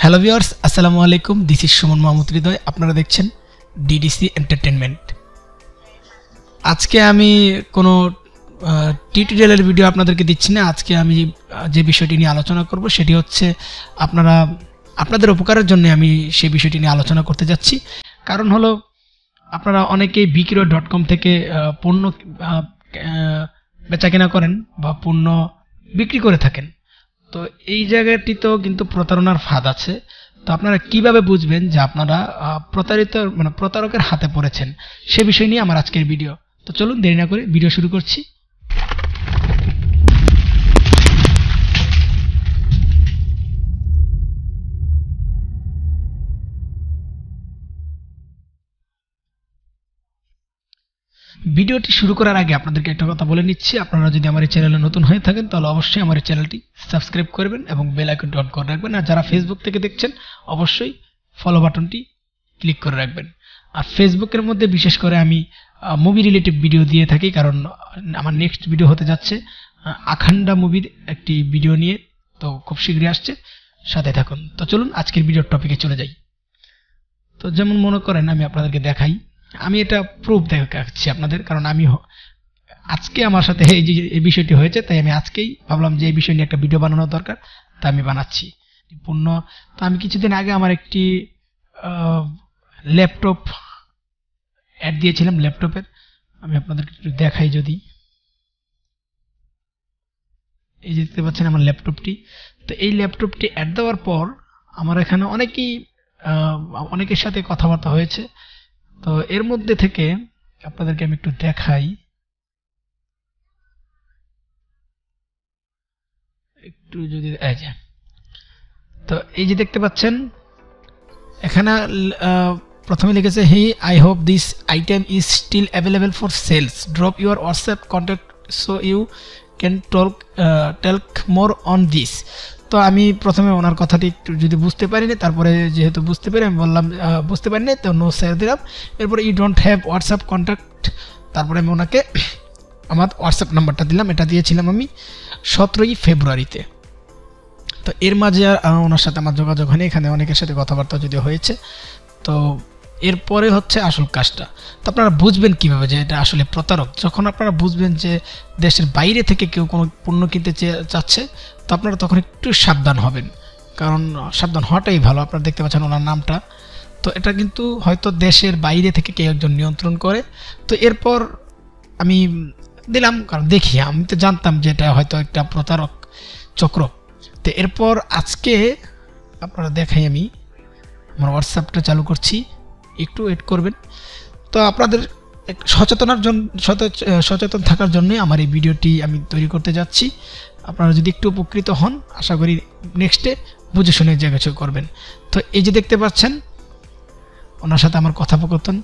Hello viewers, আসসালামু আলাইকুম। This is Suman Mahmud হৃদয়। আপনারা দেখছেন ডিডিসি এন্টারটেনমেন্ট। আজকে আমি কোনো টিউটোরিয়ালের ভিডিও আপনাদেরকে দিচ্ছি না। আজকে আমি যে বিষয়টি নিয়ে আলোচনা করব সেটি হচ্ছে আপনাদের উপকারের জন্য আমি সেই বিষয়টি নিয়ে আলোচনা করতে যাচ্ছি। কারণ হলো আপনারা অনেকেই বিক্রয়.com থেকে পণ্য বেচাকেনা করেন বা পণ্য বিক্রি করে থাকেন। তো এই জায়গাটিতেও কিন্তু প্রতারণার ফাঁদ আছে। তো আপনারা কিভাবে বুঝবেন যে আপনারা প্রতারকের হাতে পড়েছেন, সে বিষয় নিয়ে আমার আজকের ভিডিও। তো চলুন দেরি না করে ভিডিও শুরু করছি। ভিডিওটি শুরু করার আগে আপনাদেরকে একটা কথা বলে নিচ্ছি, আপনারা যদি আমার এই চ্যানেলে নতুন হয়ে থাকেন তাহলে অবশ্যই আমার এই চ্যানেলটি সাবস্ক্রাইব করবেন এবং বেল আইকনটি অন করে রাখবেন। আর যারা ফেসবুক থেকে দেখছেন অবশ্যই ফলো বাটনটি ক্লিক করে রাখবেন। আর ফেসবুকের মধ্যে বিশেষ করে আমি মুভি রিলেটেড ভিডিও দিয়ে থাকি, কারণ আমার নেক্সট ভিডিও হতে যাচ্ছে আখান্ডা মুভির একটি ভিডিও নিয়ে। তো খুব শীঘ্রই আসছে, সাথে থাকুন। তো চলুন আজকের ভিডিওর টপিকে চলে যাই। তো যেমন মনে করেন আমি আপনাদেরকে দেখাই, আমি এটা প্রুফ দেখাচ্ছি আপনাদের, কারণ আমি আজকে আমার সাথে এই বিষয়টি হয়েছে, তাই আমি আজকেই ভাবলাম যে এই বিষয় নিয়ে একটা ভিডিও বানানো দরকার, তাই আমি বানাচ্ছি পূর্ণ। তো আমি কিছুদিন আগে আমার একটি ল্যাপটপ অ্যাড দিয়েছিলাম ল্যাপটপের। আমি আপনাদেরকে একটু দেখাই, যদি এই যে দেখতে পাচ্ছেন আমার ল্যাপটপটি। তো এই ল্যাপটপটি অ্যাড দেওয়ার পর আমার এখানে অনেকের সাথে কথাবার্তা হয়েছে। তো এর মধ্যে থেকে আপনাদেরকে আমি একটু দেখাই, একটু যদি তো এই যে দেখতে পাচ্ছেন এখানে প্রথমে লিখেছে, hey I hope this item is still available for sales, drop your WhatsApp contact so you can talk more on this. তো আমি প্রথমে ওনার কথাটি একটু যদি বুঝতে পারিনি, তারপরে যেহেতু বুঝতে পারি আমি বললাম বুঝতে পারিনি, তো নো শেয়ার দিলাম। এরপরে you don't have WhatsApp contact, তারপরে আমি ওনাকে আমার হোয়াটসঅ্যাপ নাম্বারটা দিলাম। এটা দিয়েছিলাম আমি 17ই ফেব্রুয়ারিতে। তো এর মাঝে আর ওনার সাথে আমার যোগাযোগ হয়নি, এখানে অনেকের সাথে কথাবার্তা যদি হয়েছে। তো এরপরে হচ্ছে আসল কাজটা। তো আপনারা বুঝবেন কিভাবে যে এটা আসলে প্রতারক? যখন আপনারা বুঝবেন যে দেশের বাইরে থেকে কেউ কোনো পণ্য কিনতে চাচ্ছে, তো আপনারা তখন একটু সাবধান হবেন, কারণ সাবধান হওয়াটাই ভালো। আপনারা দেখতে পাচ্ছেন ওনার নামটা, তো এটা কিন্তু হয়তো দেশের বাইরে থেকে কেউ একজন নিয়ন্ত্রণ করে। তো এরপর আমি দিলাম, কারণ দেখি আমি তো জানতাম যে এটা হয়তো একটা প্রতারক চক্র। তো এরপর আজকে আপনারা দেখাই, আমি আমার হোয়াটসঅ্যাপটা চালু করছি, একটু ওয়েট করবেন। তো আপনাদের সচেতন থাকার জন্যই আমার এই ভিডিওটি আমি তৈরি করতে যাচ্ছি। আপনারা যদি একটু উপকৃত হন, আশা করি নেক্সটে বুঝে শুনে যে কিছু করবেন। তো এই যে দেখতে পাচ্ছেন ওনার সাথে আমার কথোপকথন,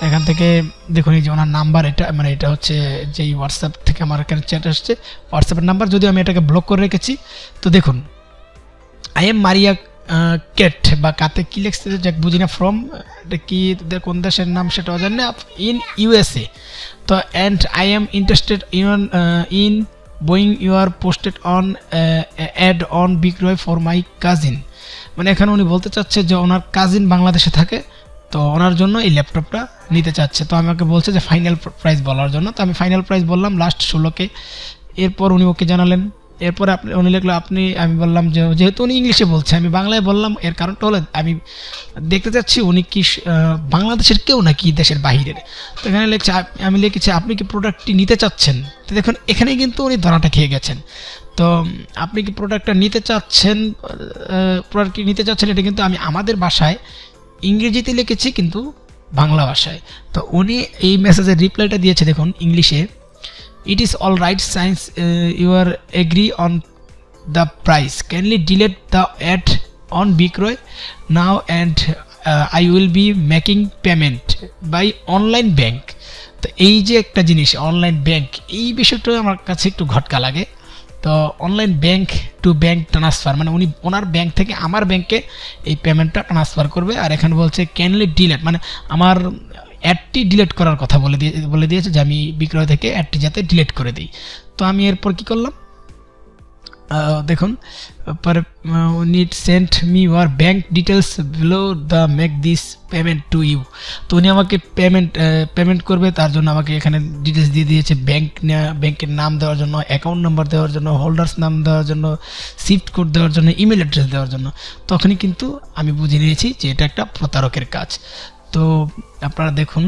এখান থেকে দেখুন এই যে ওনার নাম্বার, এটা হচ্ছে যেই হোয়াটসঅ্যাপ থেকে আমার এখানে চ্যাট আসছে, হোয়াটসঅ্যাপের নাম্বার, যদিও আমি এটাকে ব্লক করে রেখেছি। তো দেখুন, আই এম মারিয়া কেট বা কাতে কি লিখছে যাক বুঝি না, ফ্রম এটা কি কোন দেশের নাম সেটাও জানি না, ইন ইউএসএ। তো and I am interested in buying your posted on ad on Bikroy for my cousin. মানে এখানে উনি বলতে চাচ্ছে যে ওনার কাজিন বাংলাদেশে থাকে, তো ওনার জন্য এই ল্যাপটপটা নিতে চাচ্ছে। তো আমাকে বলছে যে ফাইনাল প্রাইস বলার জন্য, তো আমি ফাইনাল প্রাইস বললাম লাস্ট 16K। এরপর উনি ওকে জানালেন। এরপরে উনি লিখলো আমি বললাম যে যেহেতু উনি ইংলিশে বলছে, আমি বাংলায় বললাম। এর কারণটা হলো আমি দেখতে চাচ্ছি উনি কি বাংলাদেশের কেউ নাকি দেশের বাহিরের। তো এখানে আমি লিখেছি আপনি কি প্রোডাক্টটি নিতে চাচ্ছেন। তো দেখুন এখানেই কিন্তু উনি ধরাটা খেয়ে গেছেন। তো আপনি কি প্রোডাক্টটা নিতে চাচ্ছেন, এটা কিন্তু আমি আমাদের ভাষায় ইংরেজিতে লিখেছি, কিন্তু বাংলা ভাষায়। তো উনি এই মেসেজের রিপ্লাইটা দিয়েছে দেখুন ইংলিশে, it is all right since you are agree on the price, kindly delete the ad on Bikroy now and I will be making payment by online bank। তো এই যে একটা জিনিস অনলাইন ব্যাংক, এই বিষয়টা আমার কাছে একটু ঘটকা লাগে। তো online bank to bank transfer, মানে উনি ওনার ব্যাংক থেকে আমার ব্যাংকে এই পেমেন্টটা ট্রান্সফার করবে। আর এখানে বলছে ক্যানলি ডিলেট, মানে আমার অ্যাডটি ডিলিট করার কথা বলে দিয়েছে যে আমি বিক্রয় থেকে অ্যাডটি যাতে ডিলিট করে দিই। তো আমি এরপর কি করলাম, দেখুন पर need send me your bank details below the make this payment to you। তো উনি আমাকে পেমেন্ট করবে, তার জন্য আমাকে এখানে ডিটেলস দিয়ে দিয়েছে, ব্যাংকের নাম দেওয়ার জন্য, অ্যাকাউন্ট নাম্বার দেওয়ার জন্য, হোল্ডার্স নাম দেওয়ার জন্য, সিফট কোড দেওয়ার জন্য, ইমেল অ্যাড্রেস দেওয়ার জন্য। তখনই কিন্তু আমি বুঝে নিয়েছি যে এটা একটা প্রতারকের কাজ। তো আপনারা দেখুন,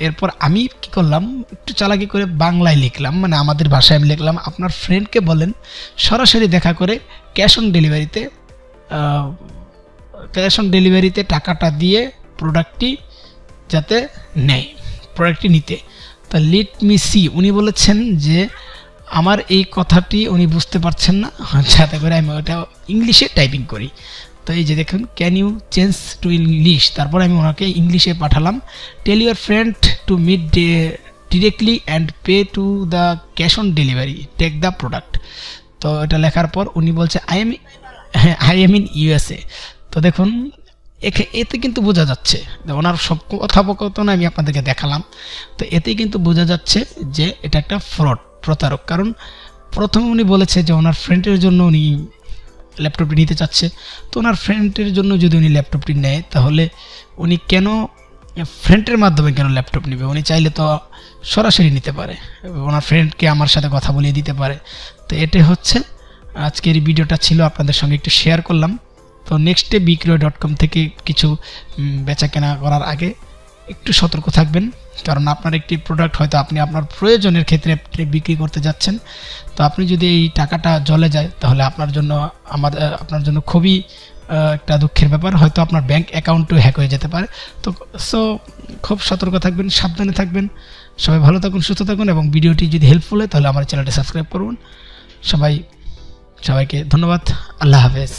এরপর আমি কি করলাম, একটু চালাকি করে বাংলায় লিখলাম, মানে আমাদের ভাষায় আমি লিখলাম, আপনার ফ্রেন্ডকে বলেন সরাসরি দেখা করে ক্যাশ অন ডেলিভারিতে টাকাটা দিয়ে প্রোডাক্টটি যাতে নেয়, প্রোডাক্টটি নিতে। তা লিট মি সি, উনি বলেছেন যে আমার এই কথাটি উনি বুঝতে পারছেন না, যাতে করে আমি ওটা ইংলিশে টাইপিং করি। তো এই যে দেখুন, can you change to English, তারপর আমি ওনাকে ইংলিশে পাঠালাম, tell your friend to meet directly and pay to the cash on delivery, take the product. তো এটা লেখার পর উনি বলছে আই এম ইন ইউএসএ। তো দেখুন এতে কিন্তু বোঝা যাচ্ছে, ওনার সব কথোপকথন আমি আপনাদেরকে দেখালাম, তো এতেই কিন্তু বোঝা যাচ্ছে যে এটা একটা প্রতারক। কারণ প্রথমে উনি বলেছে যে ওনার ফ্রেন্ডের জন্য উনি ল্যাপটপটি নিতে চাচ্ছে। তো ওনার ফ্রেন্ডের জন্য যদি উনি ল্যাপটপটি নেয়, তাহলে উনি কেন ফ্রেন্ডের মাধ্যমে কেন ল্যাপটপ নেবে? উনি চাইলে তো সরাসরি নিতে পারে, ওনার ফ্রেন্ডকে আমার সাথে কথা বলিয়ে দিতে পারে। তো এটাই হচ্ছে আজকের এই ভিডিওটা ছিল, আপনাদের সঙ্গে একটু শেয়ার করলাম। তো নেক্সটে বিক্রয়.com থেকে কিছু বেচা কেনা করার আগে একটু সতর্ক থাকবেন, কারণ আপনার একটি প্রোডাক্ট হয়তো আপনি আপনার প্রয়োজনের ক্ষেত্রে বিক্রি করতে যাচ্ছেন। তো আপনি যদি এই টাকাটা জলে যায়, তাহলে আপনার জন্য খুবই একটা দুঃখের ব্যাপার, হয়তো আপনার ব্যাংক অ্যাকাউন্টও হ্যাক হয়ে যেতে পারে। তো খুব সতর্ক থাকবেন, সাবধানে থাকবেন। সবাই ভালো থাকুন, সুস্থ থাকুন, এবং ভিডিওটি যদি হেল্পফুল হয় তাহলে আমার চ্যানেলটি সাবস্ক্রাইব করুন। সবাইকে ধন্যবাদ। আল্লাহ হাফেজ।